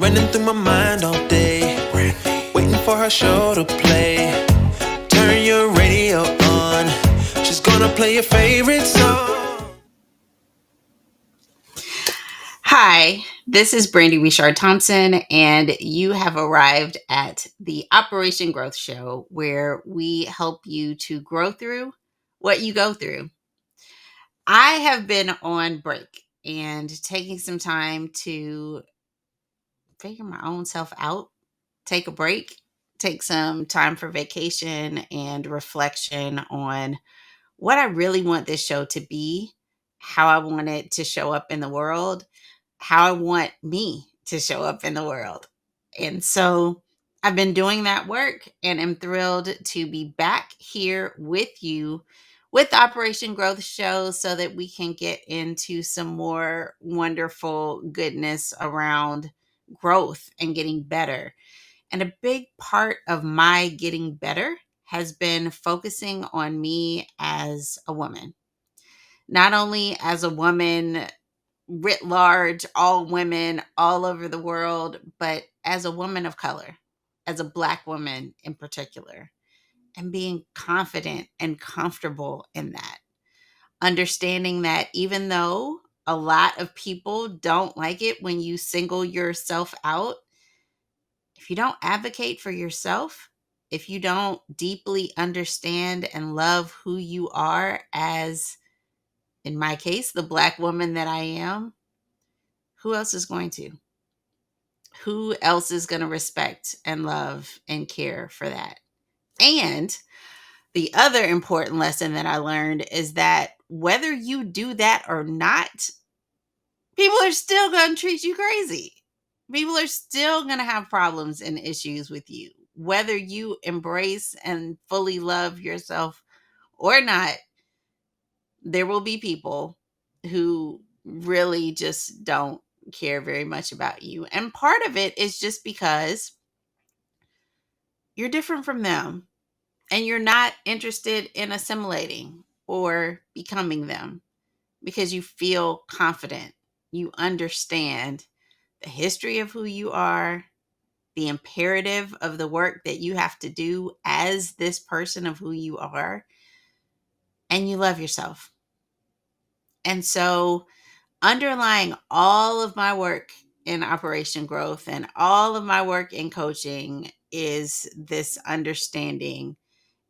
running through my mind all day, waiting for her show to play. Turn your radio on, she's gonna play your favorite song. Hi, this is Brandi Richard Thompson, and you have arrived at the Operation Growth Show, where we help you to grow through what you go through. I have been on break and taking some time to figure my own self out, take a break, take some time for vacation and reflection on what I really want this show to be, how I want it to show up in the world, how I want me to show up in the world. And so I've been doing that work and am thrilled to be back here with you with the Operation Growth Show so that we can get into some more wonderful goodness around growth and getting better. And a big part of my getting better has been focusing on me as a woman. Not only as a woman writ large, all women all over the world, but as a woman of color, as a Black woman in particular, and being confident and comfortable in that. Understanding that even though a lot of people don't like it when you single yourself out, if you don't advocate for yourself, if you don't deeply understand and love who you are as, in my case, the Black woman that I am, who else is going to? Who else is going to respect and love and care for that? And the other important lesson that I learned is that whether you do that or not, people are still going to treat you crazy. People are still going to have problems and issues with you. Whether you embrace and fully love yourself or not, there will be people who really just don't care very much about you. And part of it is just because you're different from them and you're not interested in assimilating or becoming them because you feel confident. You understand the history of who you are, the imperative of the work that you have to do as this person of who you are, and you love yourself. And so, underlying all of my work in Operation Growth and all of my work in coaching is this understanding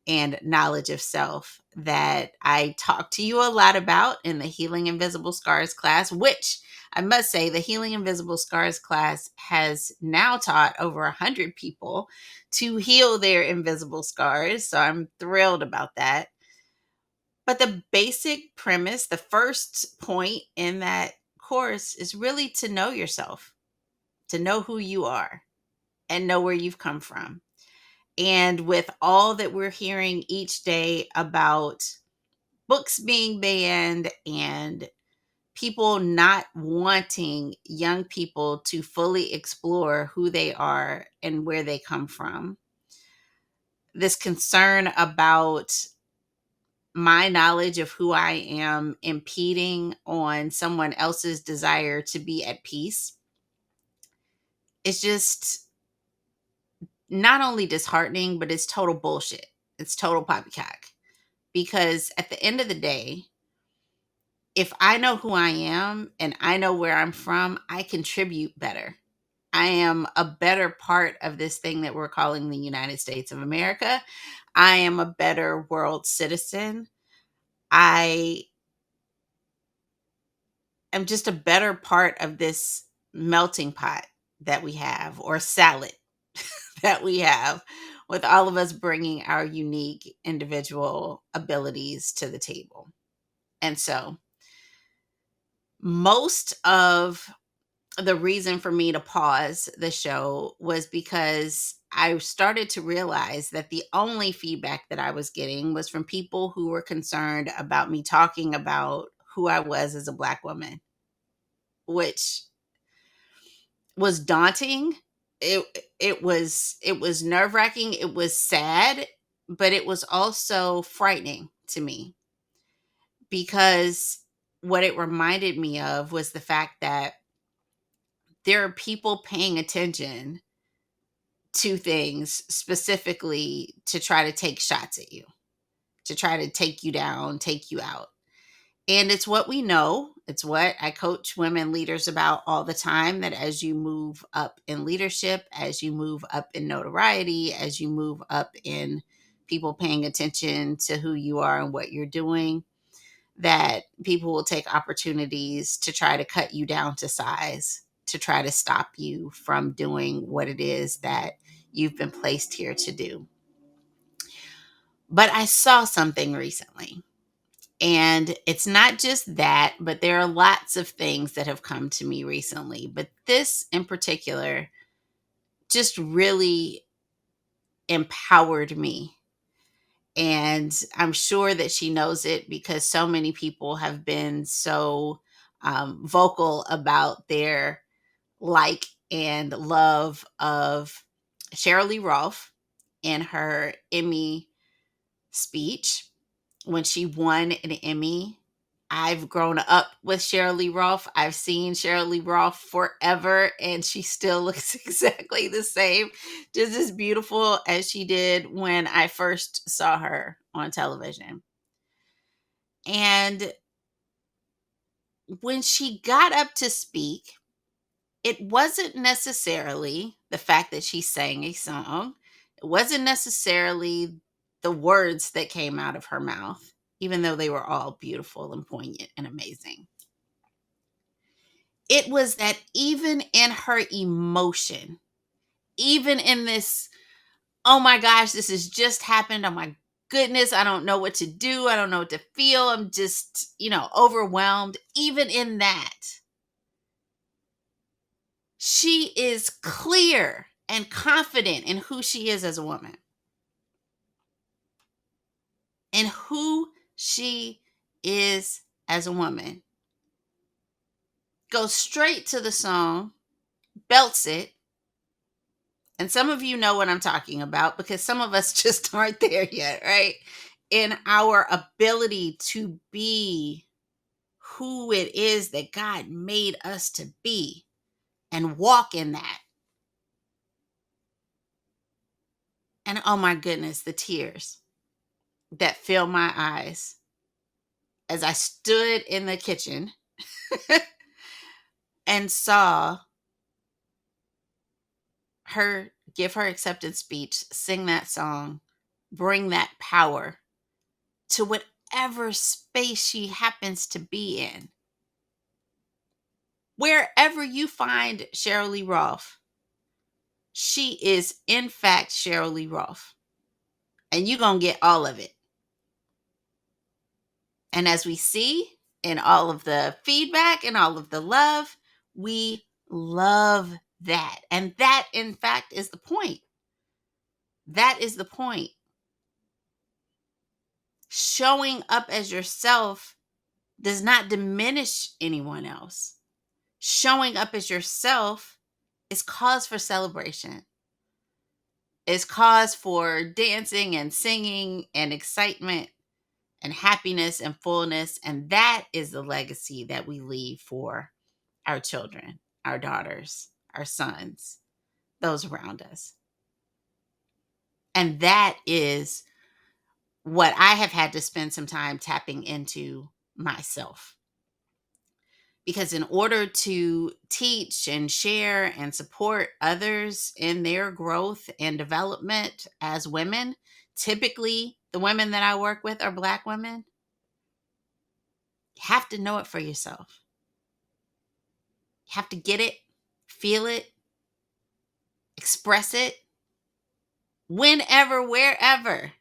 and knowledge of self that I talk to you a lot about in the Healing Invisible Scars class, which I must say the Healing Invisible Scars class has now taught over 100 people to heal their invisible scars. So I'm thrilled about that. But the basic premise, the first point in that course is really to know yourself, to know who you are and know where you've come from. And with all that we're hearing each day about books being banned and people not wanting young people to fully explore who they are and where they come from, this concern about my knowledge of who I am impeding on someone else's desire to be at peace, it's just not only disheartening, but it's total bullshit. It's total poppycock. Because at the end of the day, if I know who I am and I know where I'm from, I contribute better. I am a better part of this thing that we're calling the United States of America. I am a better world citizen. I am just a better part of this melting pot that we have, or salad that we have, with all of us bringing our unique individual abilities to the table. And so, most of the reason for me to pause the show was because I started to realize that the only feedback that I was getting was from people who were concerned about me talking about who I was as a Black woman, which was daunting. It was nerve-wracking, it was sad, but it was also frightening to me because what it reminded me of was the fact that there are people paying attention to things specifically to try to take shots at you, to try to take you down, take you out. And it's what we know. It's what I coach women leaders about all the time, that as you move up in leadership, as you move up in notoriety, as you move up in people paying attention to who you are and what you're doing, that people will take opportunities to try to cut you down to size, to try to stop you from doing what it is that you've been placed here to do. But I saw something recently. And it's not just that, but there are lots of things that have come to me recently. But this in particular just really empowered me. And I'm sure that she knows it because so many people have been so vocal about their like and love of Sheryl Lee Ralph in her Emmy speech when she won an Emmy. I've grown up with Sheryl Lee Ralph. I've seen Sheryl Lee Ralph forever, and she still looks exactly the same, just as beautiful as she did when I first saw her on television. And when she got up to speak, it wasn't necessarily the fact that she sang a song. It wasn't necessarily the words that came out of her mouth, even though they were all beautiful and poignant and amazing. It was that even in her emotion, even in this, oh my gosh, this has just happened. Oh my goodness, I don't know what to do. I don't know what to feel. I'm just, overwhelmed. Even in that, she is clear and confident in who she is as a woman, and who she is as a woman. Goes straight to the song, belts it. And some of you know what I'm talking about because some of us just aren't there yet, right? In our ability to be who it is that God made us to be and walk in that. And oh my goodness, the tears that filled my eyes as I stood in the kitchen and saw her give her acceptance speech, sing that song, bring that power to whatever space she happens to be in. Wherever you find Sheryl Lee Ralph, she is in fact Sheryl Lee Ralph. And you're going to get all of it. And as we see in all of the feedback and all of the love, we love that. And that, in fact, is the point. That is the point. Showing up as yourself does not diminish anyone else. Showing up as yourself is cause for celebration. It's cause for dancing and singing and excitement and happiness and fullness. And that is the legacy that we leave for our children, our daughters, our sons, those around us. And that is what I have had to spend some time tapping into myself. Because in order to teach and share and support others in their growth and development as women, typically the women that I work with are Black women, you have to know it for yourself. You have to get it, feel it, express it, whenever, wherever,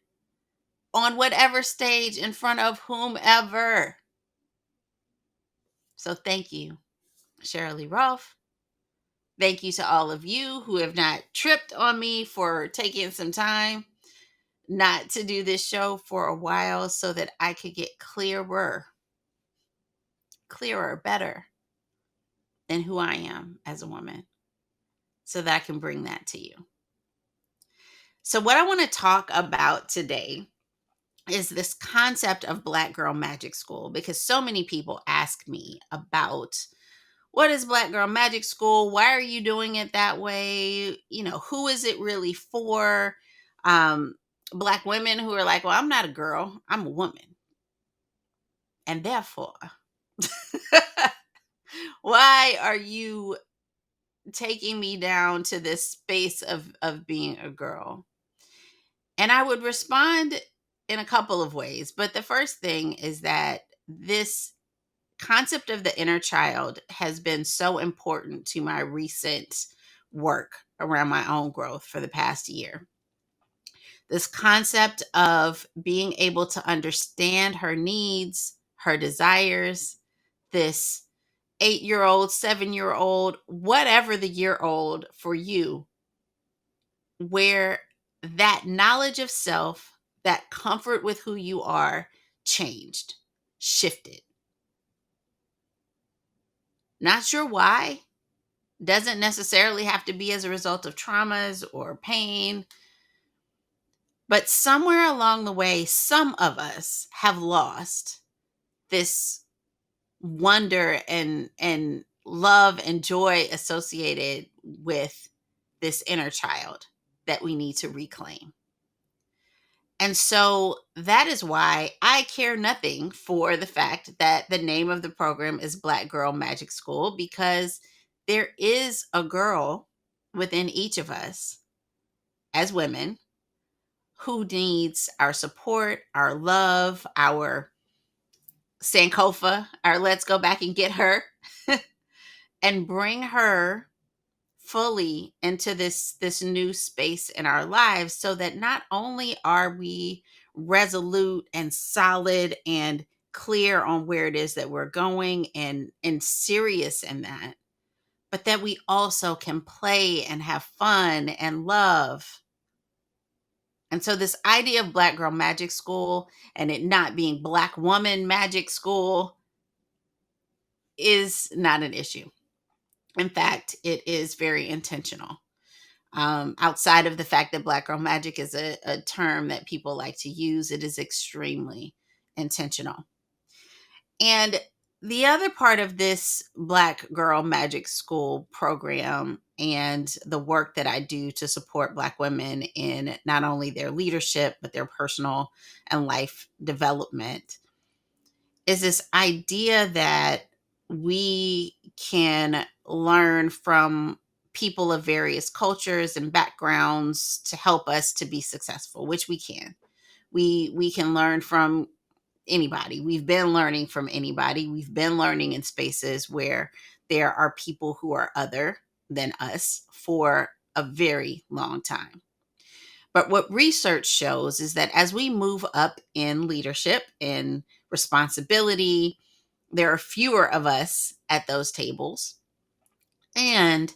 on whatever stage, in front of whomever. So thank you, Sheryl Lee Ralph. Thank you to all of you who have not tripped on me for taking some time not to do this show for a while so that I could get clearer, better than who I am as a woman, so that I can bring that to you. So what I want to talk about today is this concept of Black Girl Magic School, because so many people ask me about, what is Black Girl Magic School? Why are you doing it that way? Who is it really for? Black women who are like, well, I'm not a girl, I'm a woman. And therefore, why are you taking me down to this space of being a girl? And I would respond in a couple of ways. But the first thing is that this concept of the inner child has been so important to my recent work around my own growth for the past year. This concept of being able to understand her needs, her desires, this 8-year old, 7-year old, whatever the year old for you, where that knowledge of self, that comfort with who you are changed, shifted. Not sure why. Doesn't necessarily have to be as a result of traumas or pain. But somewhere along the way, some of us have lost this wonder and love and joy associated with this inner child that we need to reclaim. And so that is why I care nothing for the fact that the name of the program is Black Girl Magic School, because there is a girl within each of us as women who needs our support, our love, our Sankofa, our let's go back and get her and bring her fully into this new space in our lives, so that not only are we resolute and solid and clear on where it is that we're going and serious in that, but that we also can play and have fun and love. And so this idea of Black Girl Magic School and it not being Black Woman Magic School is not an issue. In fact, it is very intentional. Outside of the fact that Black Girl Magic is a term that people like to use, it is extremely intentional. And the other part of this Black Girl Magic School program and the work that I do to support Black women in not only their leadership, but their personal and life development is this idea that we can learn from people of various cultures and backgrounds to help us to be successful, which we can. We can learn from anybody. We've been learning from anybody. We've been learning in spaces where there are people who are other than us for a very long time. But what research shows is that as we move up in leadership and responsibility, there are fewer of us at those tables. And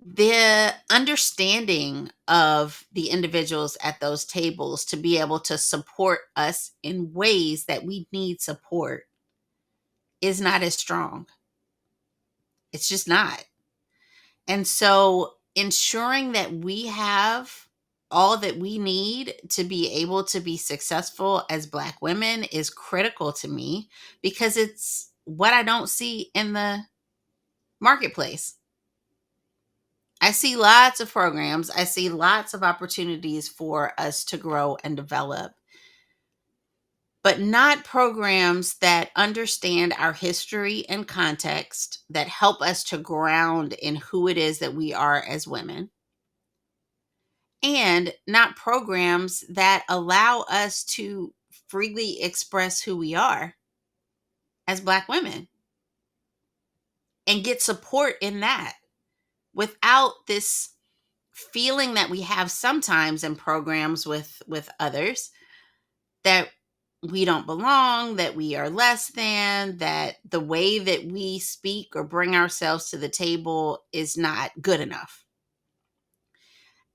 the understanding of the individuals at those tables to be able to support us in ways that we need support is not as strong. It's just not. And so ensuring that we have all that we need to be able to be successful as Black women is critical to me, because it's what I don't see in the marketplace. I see lots of programs. I see lots of opportunities for us to grow and develop, but not programs that understand our history and context, that help us to ground in who it is that we are as women, and not programs that allow us to freely express who we are as Black women and get support in that, without this feeling that we have sometimes in programs with others, that we don't belong, that we are less than, that the way that we speak or bring ourselves to the table is not good enough.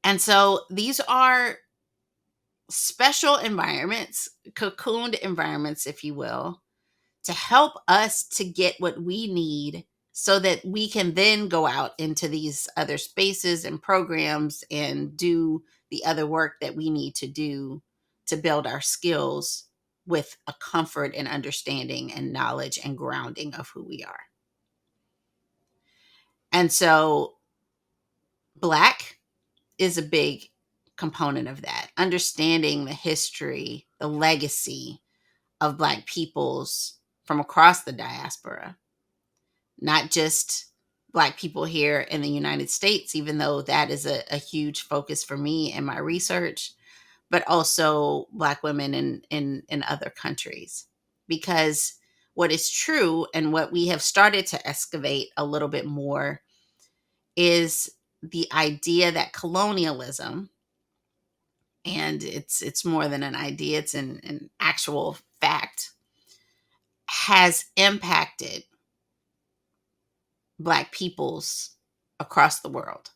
And so these are special environments, cocooned environments, if you will, to help us to get what we need, so that we can then go out into these other spaces and programs and do the other work that we need to do to build our skills with a comfort and understanding and knowledge and grounding of who we are. And so Black is a big component of that. Understanding the history, the legacy of Black peoples from across the diaspora, not just Black people here in the United States, even though that is a huge focus for me in my research, but also Black women in other countries. Because what is true and what we have started to excavate a little bit more is the idea that colonialism, and it's more than an idea, it's an actual fact, has impacted Black peoples across the world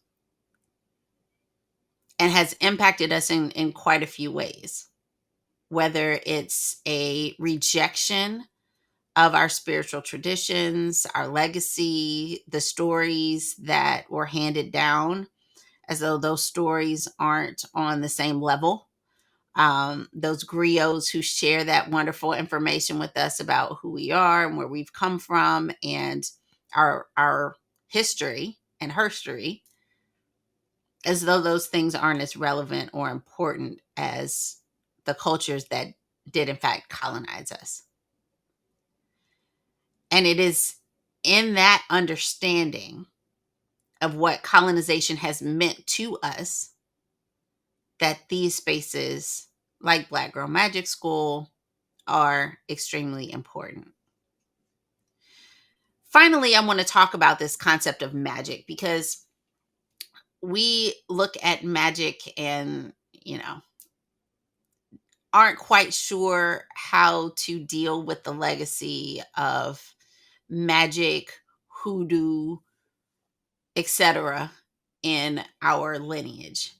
and has impacted us in quite a few ways, whether it's a rejection of our spiritual traditions, our legacy, the stories that were handed down, as though those stories aren't on the same level. Those griots who share that wonderful information with us about who we are and where we've come from and our history and herstory, as though those things aren't as relevant or important as the cultures that did in fact colonize us. And it is in that understanding of what colonization has meant to us that these spaces like Black Girl Magic School are extremely important. Finally, I want to talk about this concept of magic, because we look at magic and, aren't quite sure how to deal with the legacy of magic, hoodoo, etc. in our lineage.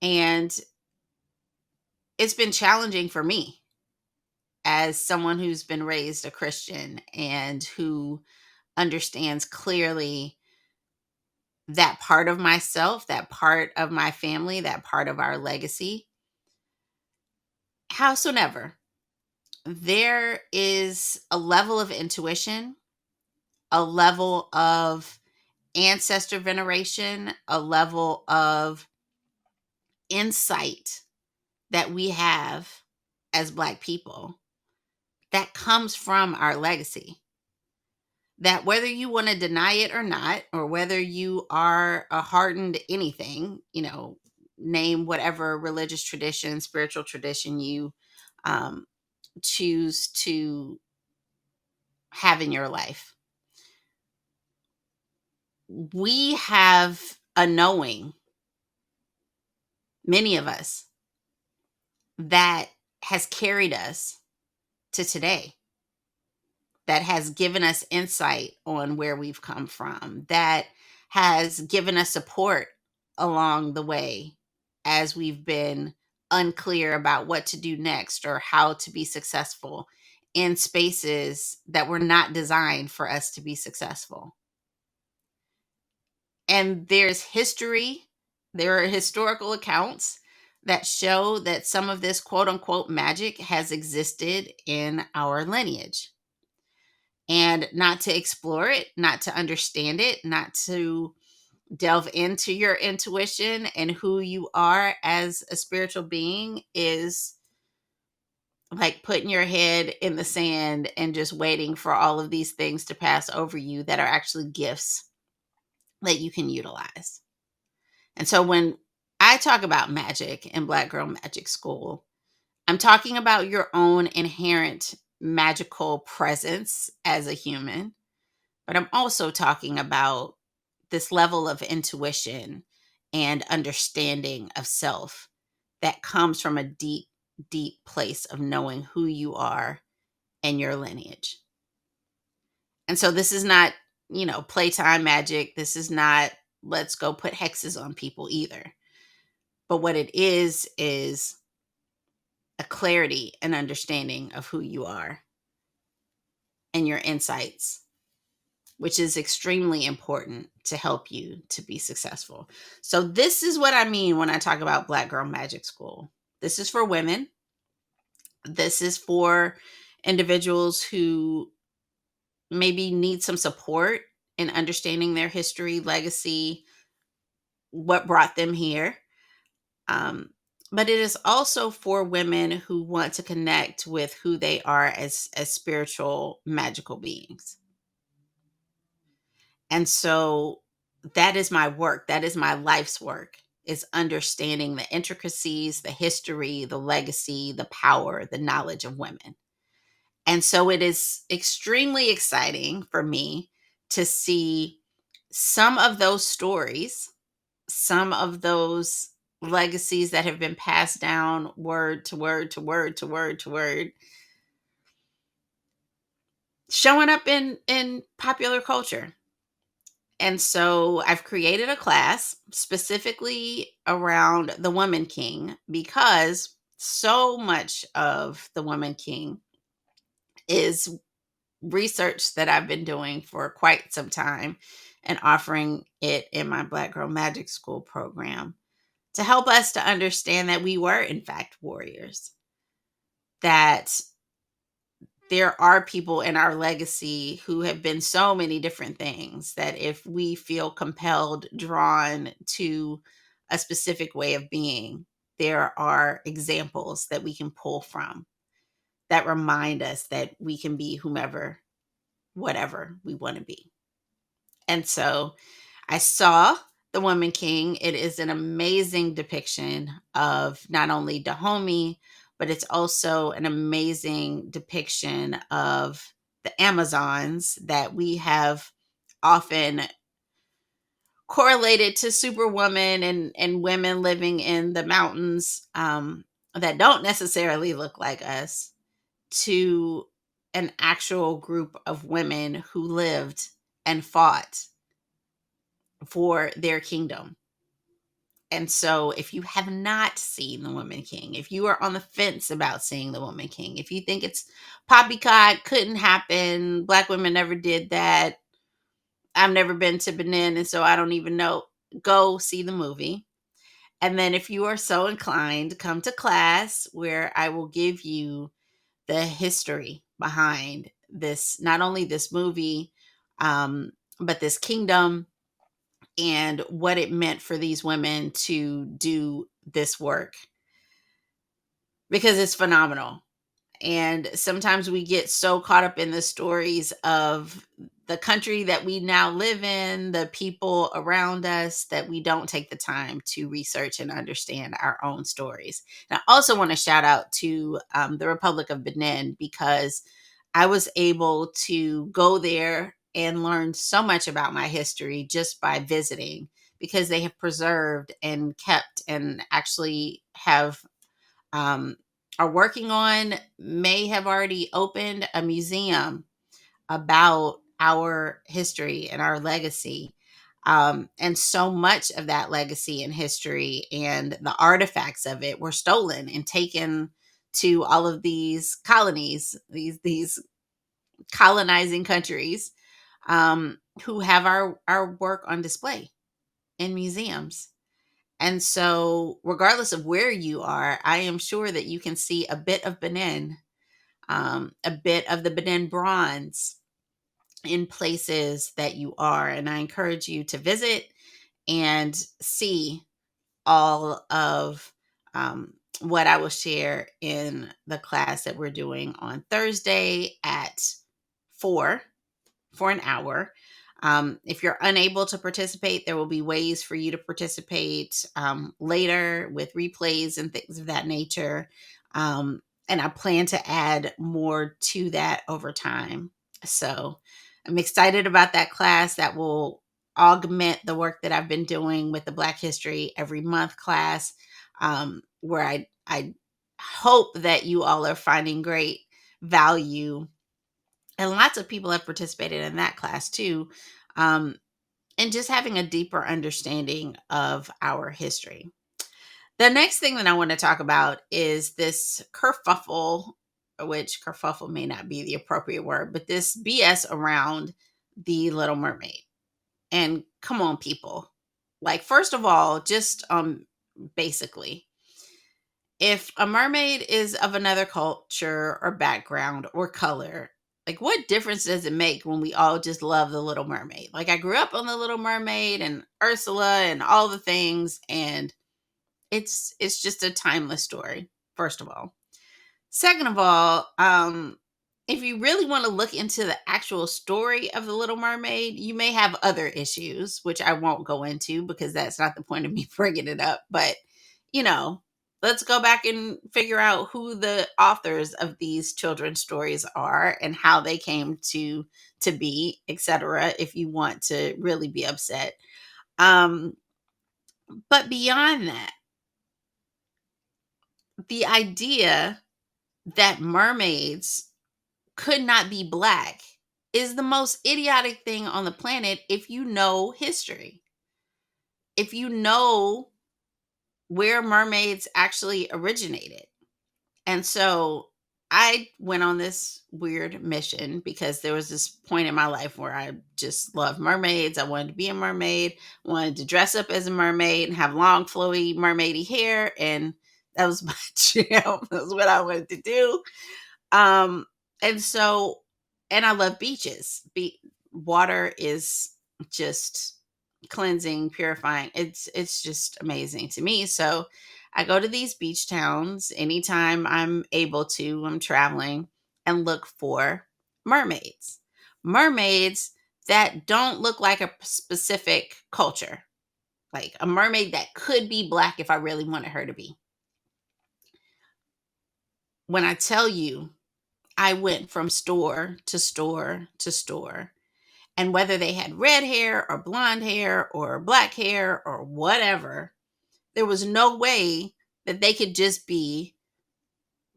And it's been challenging for me as someone who's been raised a Christian and who understands clearly that part of myself, that part of my family, that part of our legacy. Howsoever, there is a level of intuition, a level of ancestor veneration, a level of insight that we have as Black people that comes from our legacy. That whether you want to deny it or not, or whether you are a hardened anything, name whatever religious tradition, spiritual tradition you um, choose to have in your life, we have a knowing, many of us, that has carried us to today, that has given us insight on where we've come from, that has given us support along the way as we've been unclear about what to do next or how to be successful in spaces that were not designed for us to be successful. And there's history, there are historical accounts that show that some of this quote unquote magic has existed in our lineage. And not to explore it, not to understand it, not to delve into your intuition and who you are as a spiritual being is like putting your head in the sand and just waiting for all of these things to pass over you that are actually gifts that you can utilize. And so when I talk about magic in Black Girl Magic School, I'm talking about your own inherent magical presence as a human, but I'm also talking about this level of intuition and understanding of self that comes from a deep, deep place of knowing who you are and your lineage. And so this is not, playtime magic. This is not, let's go put hexes on people either. But what it is a clarity and understanding of who you are and your insights, which is extremely important to help you to be successful. So this is what I mean when I talk about Black Girl Magic School. This is for women. This is for individuals who maybe need some support in understanding their history, legacy, what brought them here. Um, but it is also for women who want to connect with who they are as spiritual, magical beings. And so that is my work. That is my life's work, is understanding the intricacies, the history, the legacy, the power, the knowledge of women. And so it is extremely exciting for me to see some of those stories, some of those legacies that have been passed down word to word to word to word to word, showing up in popular culture. And so I've created a class specifically around the Woman King, because so much of the Woman King is research that I've been doing for quite some time and offering it in my Black Girl Magic School program to help us to understand that we were, in fact, warriors, that there are people in our legacy who have been so many different things, that if we feel compelled, drawn to a specific way of being, there are examples that we can pull from that remind us that we can be whomever, whatever we want to be. And so I saw The Woman King. It is an amazing depiction of not only Dahomey, but it's also an amazing depiction of the Amazons that we have often correlated to Superwoman and women living in the mountains, that don't necessarily look like us, to an actual group of women who lived and fought for their kingdom. And so if you have not seen The Woman King, if you are on the fence about seeing The Woman King, if you think it's poppycock, couldn't happen, Black women never did that, I've never been to Benin, and so I don't even know, go see the movie. And then if you are so inclined, come to class where I will give you the history behind this, not only this movie, but this kingdom, and what it meant for these women to do this work, because it's phenomenal. And sometimes we get so caught up in the stories of the country that we now live in, the people around us, that we don't take the time to research and understand our own stories. And I also want to shout out to the Republic of Benin, because I was able to go there and learn so much about my history just by visiting, because they have preserved and kept, and actually have, um, are working on, may have already opened a museum about our history and our legacy. And so much of that legacy and history and the artifacts of it were stolen and taken to all of these colonies, these colonizing countries, who have our work on display in museums. And so, regardless of where you are, I am sure that you can see a bit of Benin, a bit of the Benin bronze in places that you are. And I encourage you to visit and see all of, what I will share in the class that we're doing on Thursday at 4 for an hour. If you're unable to participate, there will be ways for you to participate later with replays and things of that nature. And I plan to add more to that over time. So I'm excited about that class that will augment the work that I've been doing with the Black History Every Month class, where I hope that you all are finding great value, and lots of people have participated in that class too, um, and just having a deeper understanding of our history. The next thing that I want to talk about is this kerfuffle, which kerfuffle may not be the appropriate word, but this BS around the Little Mermaid. And come on, people. Like, first of all, just basically, if a mermaid is of another culture or background or color, Like, what difference does it make when we all just love the Little Mermaid? Like, I grew up on the Little Mermaid and Ursula and all the things, and it's just a timeless story. First of all, second of all, if you really want to look into the actual story of the Little Mermaid, you may have other issues, which I won't go into because that's not the point of me bringing it up. But you know, let's go back and figure out who the authors of these children's stories are and how they came to be, etc. If you want to really be upset, um, but beyond that, the idea that mermaids could not be black is the most idiotic thing on the planet if you know history. If you know where mermaids actually originated. And so I went on this weird mission because there was this point in my life where I just loved mermaids. I wanted to be a mermaid, wanted to dress up as a mermaid and have long, flowy, mermaidy hair. And that was my jam. That was what I wanted to do. Um, and so, and I love beaches. Water is just cleansing, purifying. It's just amazing to me. So I go to these beach towns anytime I'm able to. I'm traveling and look for mermaids. Mermaids that don't look like a specific culture. Like a mermaid that could be black if I really wanted her to be. When I tell you I went from store to store to store. And whether they had red hair or blonde hair or black hair or whatever, there was no way that they could just be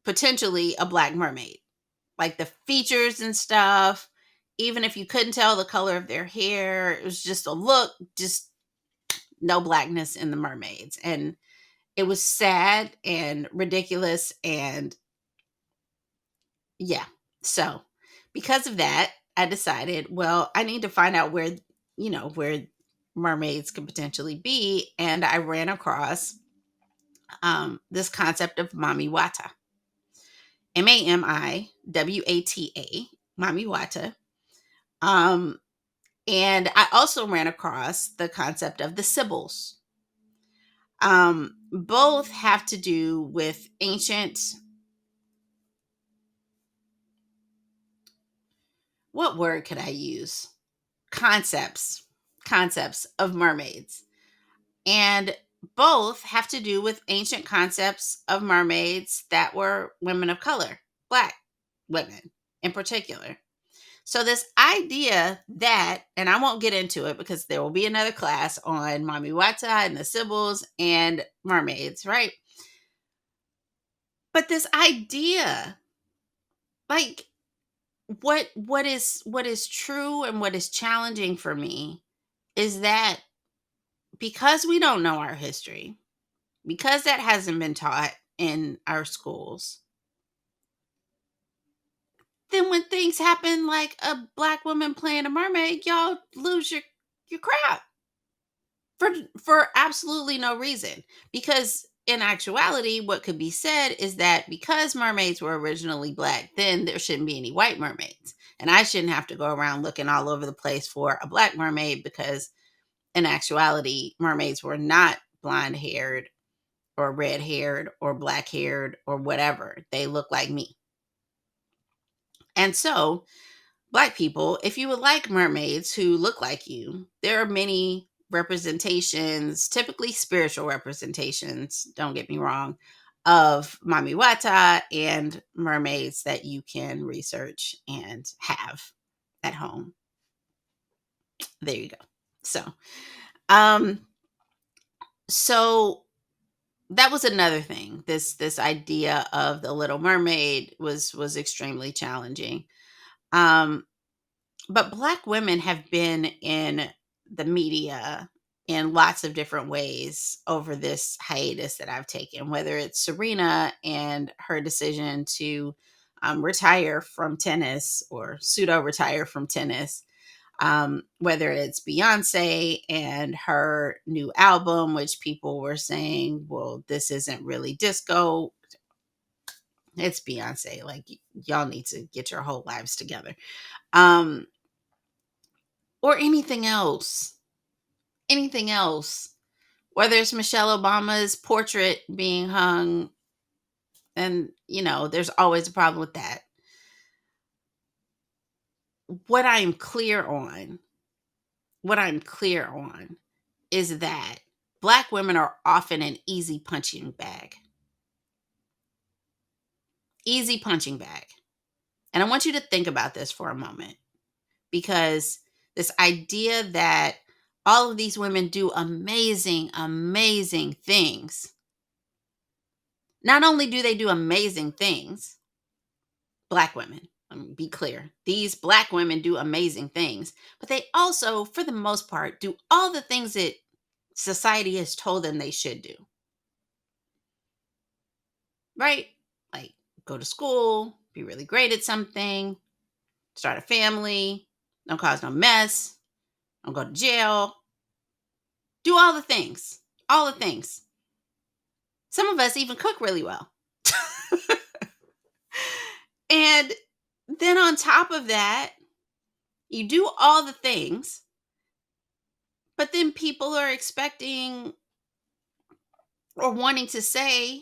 potentially a black mermaid. Like the features and stuff, even if you couldn't tell the color of their hair, it was just a look, just no blackness in the mermaids. And it was sad and ridiculous and yeah. So, because of that, I decided, well, I need to find out where, where mermaids could potentially be. And I ran across this concept of Mami Wata, Mamiwata, Mami Wata. And I also ran across the concept of the Sibyls. Both have to do with ancient, what word could I use? Concepts of mermaids. And both have to do with ancient concepts of mermaids that were women of color, black women in particular. So this idea that, and I won't get into it because there will be another class on Mami Wata and the Sibyls and mermaids, right? But this idea, like what is true and what is challenging for me is that because we don't know our history, because that hasn't been taught in our schools, then when things happen like a black woman playing a mermaid, y'all lose your crap for absolutely no reason. Because in actuality, what could be said is that because mermaids were originally black, then there shouldn't be any white mermaids. And I shouldn't have to go around looking all over the place for a black mermaid because in actuality, mermaids were not blonde haired or red haired or black haired or whatever. They look like me. And so, black people, if you would like mermaids who look like you, there are many representations, typically spiritual representations, don't get me wrong, of Mami Wata and mermaids that you can research and have at home. There you go. Um, so that was another thing. This idea of the Little Mermaid was extremely challenging. Um, but black women have been in the media in lots of different ways over this hiatus that I've taken, whether it's Serena and her decision to retire from tennis or pseudo retire from tennis, whether it's Beyonce and her new album, which people were saying, well, this isn't really disco. It's Beyonce. Like, y'all need to get your whole lives together. Um, or anything else. Anything else. Whether it's Michelle Obama's portrait being hung, and there's always a problem with that. What I'm clear on, is that Black women are often an easy punching bag. Easy punching bag. And I want you to think about this for a moment, because this idea that all of these women do amazing, amazing things. Not only do they do amazing things, Black women, let me be clear, these Black women do amazing things, but they also, for the most part, do all the things that society has told them they should do. Right? Like, go to school, be really great at something, start a family, don't cause no mess, don't go to jail, do all the things. All the things. Some of us even cook really well. And then on top of that, you do all the things, but then people are expecting or wanting to say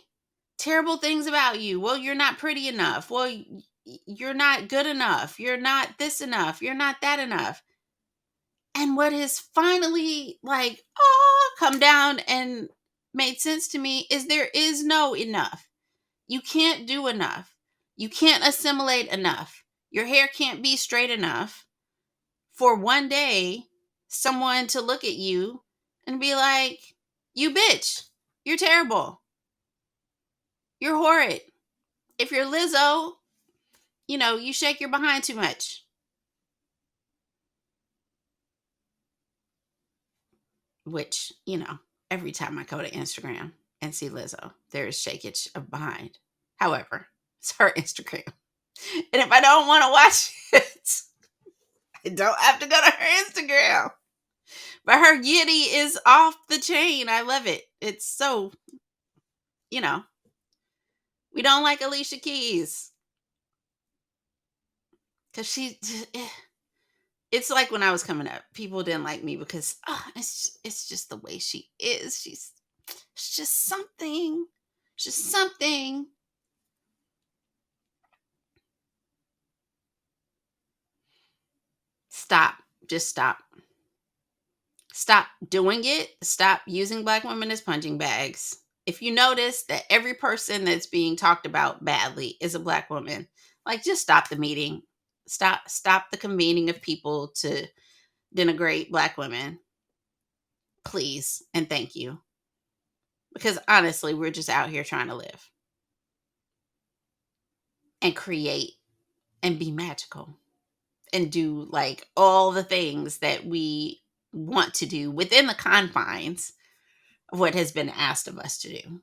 terrible things about you. Well, you're not pretty enough. Well, you're not good enough. You're not this enough. You're not that enough. And what has finally come down and made sense to me is there is no enough. You can't do enough. You can't assimilate enough. Your hair can't be straight enough for one day someone to look at you and be like, you bitch, you're terrible. You're horrid. If you're Lizzo, you shake your behind too much. Which, every time I go to Instagram and see Lizzo, there is shakeage of behind. However, it's her Instagram. And if I don't want to watch it, I don't have to go to her Instagram. But her yitty is off the chain. I love it. It's so, we don't like Alicia Keys. Because it's like when I was coming up, people didn't like me because it's just the way she is. It's just something. Just something. Stop. Just stop. Stop doing it. Stop using Black women as punching bags. If you notice that every person that's being talked about badly is a Black woman, just stop the meeting. Stop the convening of people to denigrate Black women. Please and thank you. Because honestly, we're just out here trying to live and create and be magical and do all the things that we want to do within the confines of what has been asked of us to do.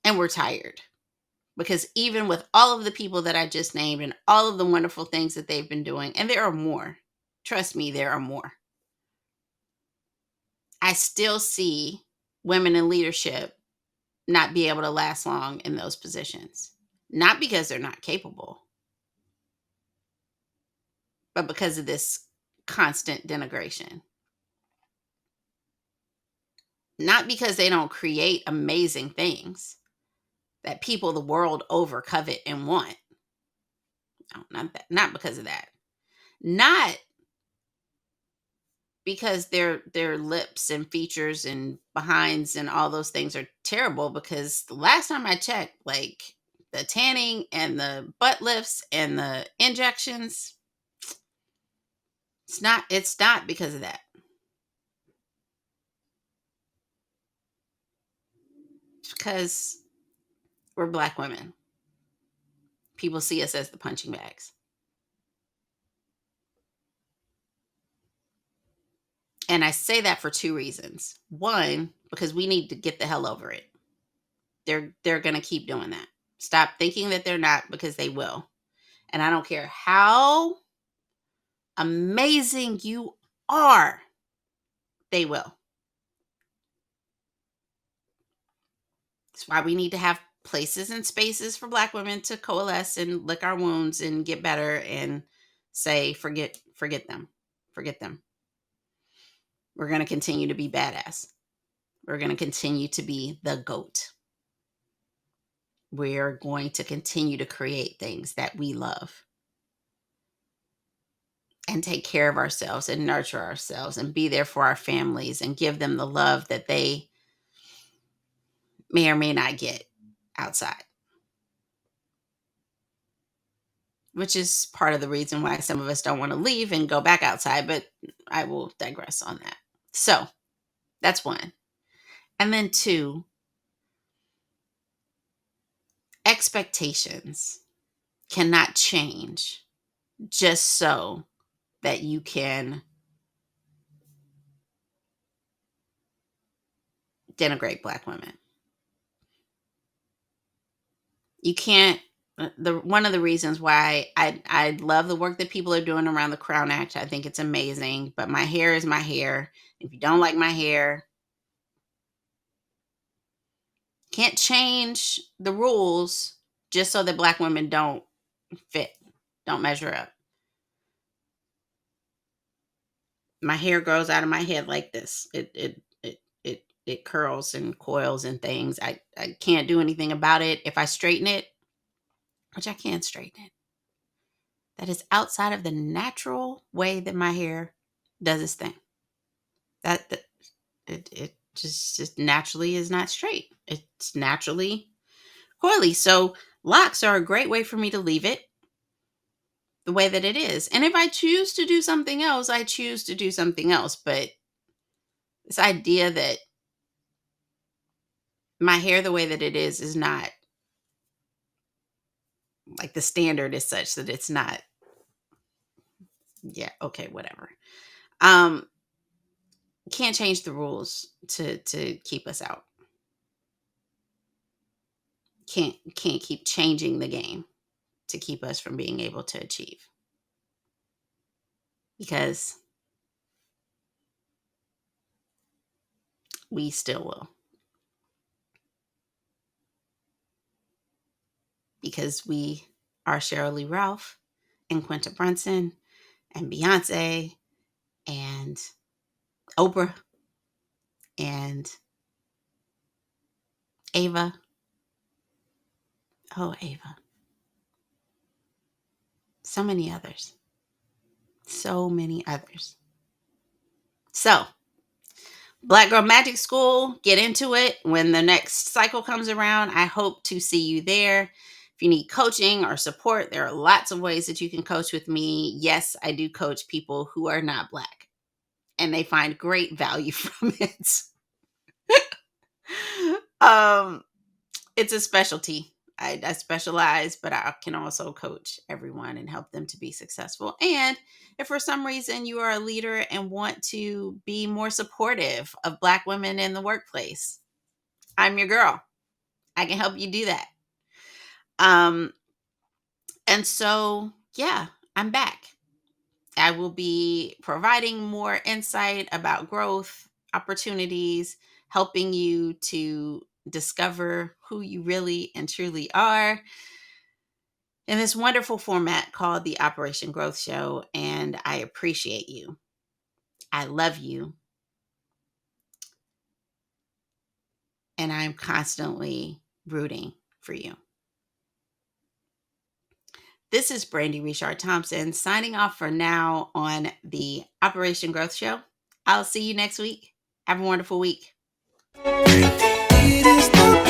And we're tired, because even with all of the people that I just named and all of the wonderful things that they've been doing, and there are more, trust me, there are more, I still see women in leadership not be able to last long in those positions. Not because they're not capable, but because of this constant denigration. Not because they don't create amazing things that people the world over covet and want. No, not because of that. Not because their lips and features and behinds and all those things are terrible, because the last time I checked, the tanning and the butt lifts and the injections, it's not because of that. It's because we're Black women. People see us as the punching bags. And I say that for two reasons. One, because we need to get the hell over it. They're going to keep doing that. Stop thinking that they're not, because they will. And I don't care how amazing you are, they will. That's why we need to have places and spaces for Black women to coalesce and lick our wounds and get better and say, forget them. Forget them. We're going to continue to be badass. We're going to continue to be the GOAT. We're going to continue to create things that we love and take care of ourselves and nurture ourselves and be there for our families and give them the love that they may or may not get outside. Which is part of the reason why some of us don't want to leave and go back outside, but I will digress on that. So that's one. And then two, expectations cannot change just so that you can denigrate Black women. You can't. One of the reasons why I love the work that people are doing around the Crown Act. I think it's amazing, but my hair is my hair. If you don't like my hair, can't change the rules just so that Black women don't fit, don't measure up. My hair grows out of my head like this. It curls and coils and things. I can't do anything about it. If I straighten it, which I can't straighten it, that is outside of the natural way that my hair does its thing. That it just naturally is not straight. It's naturally coily. So locks are a great way for me to leave it the way that it is. And if I choose to do something else, I choose to do something else. But this idea that my hair the way that it is not like the standard is such that it's not. Yeah, okay, whatever. Can't change the rules to keep us out. Can't keep changing the game to keep us from being able to achieve. Because we still will. Because we are Sheryl Lee Ralph and Quinta Brunson and Beyonce and Oprah and Ava. Oh, Ava. So many others. So many others. So, Black Girl Magic School, get into it when the next cycle comes around. I hope to see you there. If you need coaching or support, there are lots of ways that you can coach with me. Yes, I do coach people who are not Black, and they find great value from it. It's a specialty. I specialize, but I can also coach everyone and help them to be successful. And if for some reason you are a leader and want to be more supportive of Black women in the workplace, I'm your girl. I can help you do that. And so, yeah, I'm back. I will be providing more insight about growth, opportunities, helping you to discover who you really and truly are in this wonderful format called the Operation Growth Show. And I appreciate you. I love you. And I'm constantly rooting for you. This is Brandi Richard Thompson signing off for now on the Operation Growth Show. I'll see you next week. Have a wonderful week. It is the